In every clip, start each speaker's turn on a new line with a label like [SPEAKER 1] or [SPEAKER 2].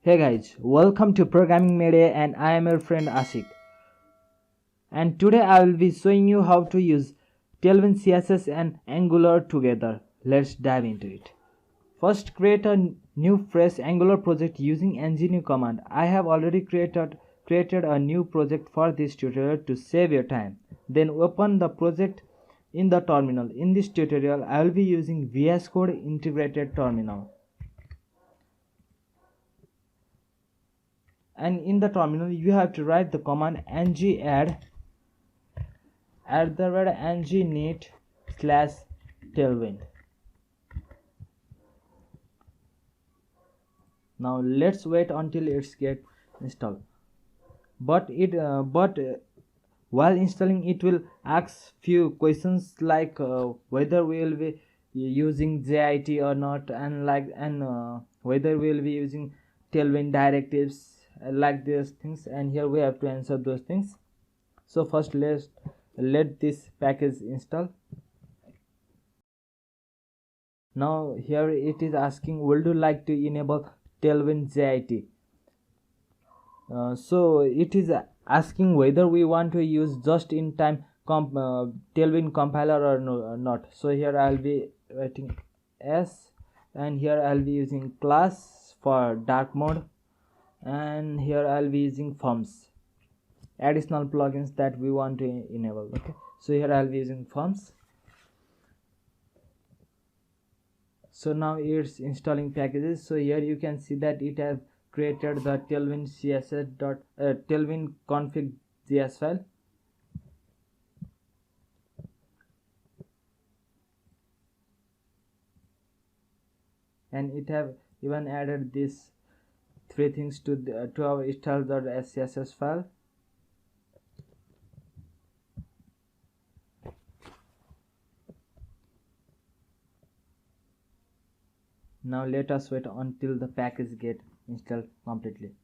[SPEAKER 1] Hey guys, welcome to Programming Media and I am your friend Ashik. And today I will be showing you how to use Tailwind CSS and Angular together. Let's dive into it. First, create a new fresh Angular project using ng command. I have already created a new project for this tutorial to save your time. Then open the project in the terminal. In this tutorial, I will be using VS Code integrated terminal. And in the terminal you have to write the command ng add @ng-net/tailwind. Now let's wait until it's get installed. But while installing it will ask few questions like whether we will be using JIT or not, and whether we will be using Tailwind directives, like these things, and here we have to answer those things. So first let's let this package install. Now here it is asking, would you like to enable Tailwind JIT? So it is asking whether we want to use just-in-time Tailwind compiler or not. So here I'll be writing S, and here I'll be using class for dark mode, and here I'll be using forms, additional plugins that we want to enable. Okay, so here I'll be using forms. So now it's installing packages. So here you can see that it has created the Tailwind CSS Tailwind config.js file. And it have even added these three things to our install.css file. Now let us wait until the package get installed completely.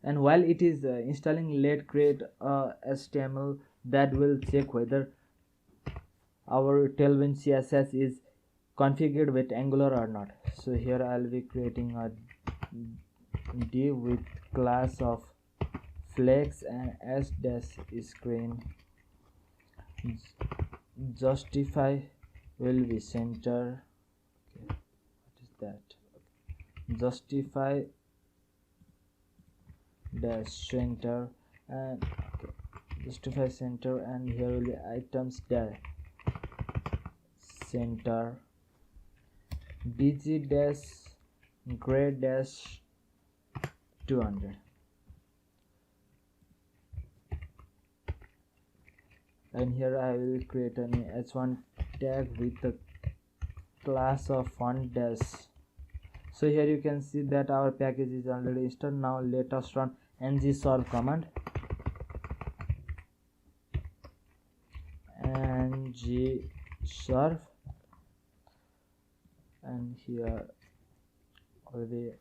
[SPEAKER 1] And while it is installing, let's create a HTML that will check whether our Tailwind CSS is configured with Angular or not. So here I'll be creating a div with class of flex and s-screen. Justify will be center. Okay, what is that? Justify dash center, and okay, justify center, and here will be items dash center, bg dash gray dash 200. And here I will create an h1 tag with the class of font dash. So here you can see that our package is already installed. Now let us run ng-serve command. ng-serve, and here will be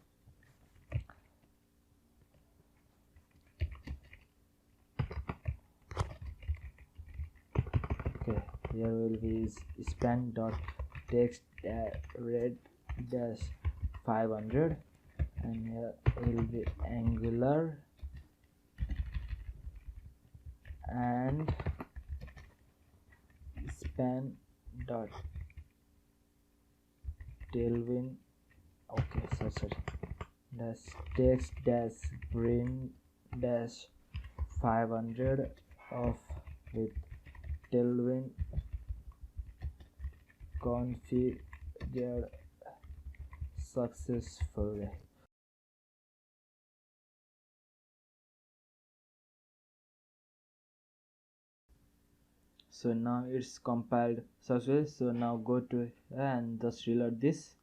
[SPEAKER 1] okay, here will be span.text red dash 500, and here will be Angular and span dot tailwind, okay, sorry, dash text dash green dash 500 of with tailwind configured successfully. So now it's compiled successfully. So now go to and just reload this.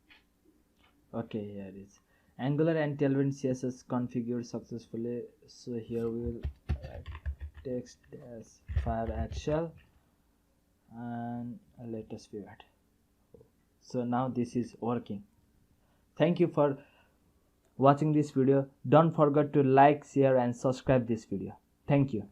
[SPEAKER 1] Okay, here it is. Angular and Tailwind CSS configured successfully. So here we will text as 5 actual, and let us view it. So now this is working. Thank you for watching this video. Don't forget to like, share and subscribe this video. Thank you.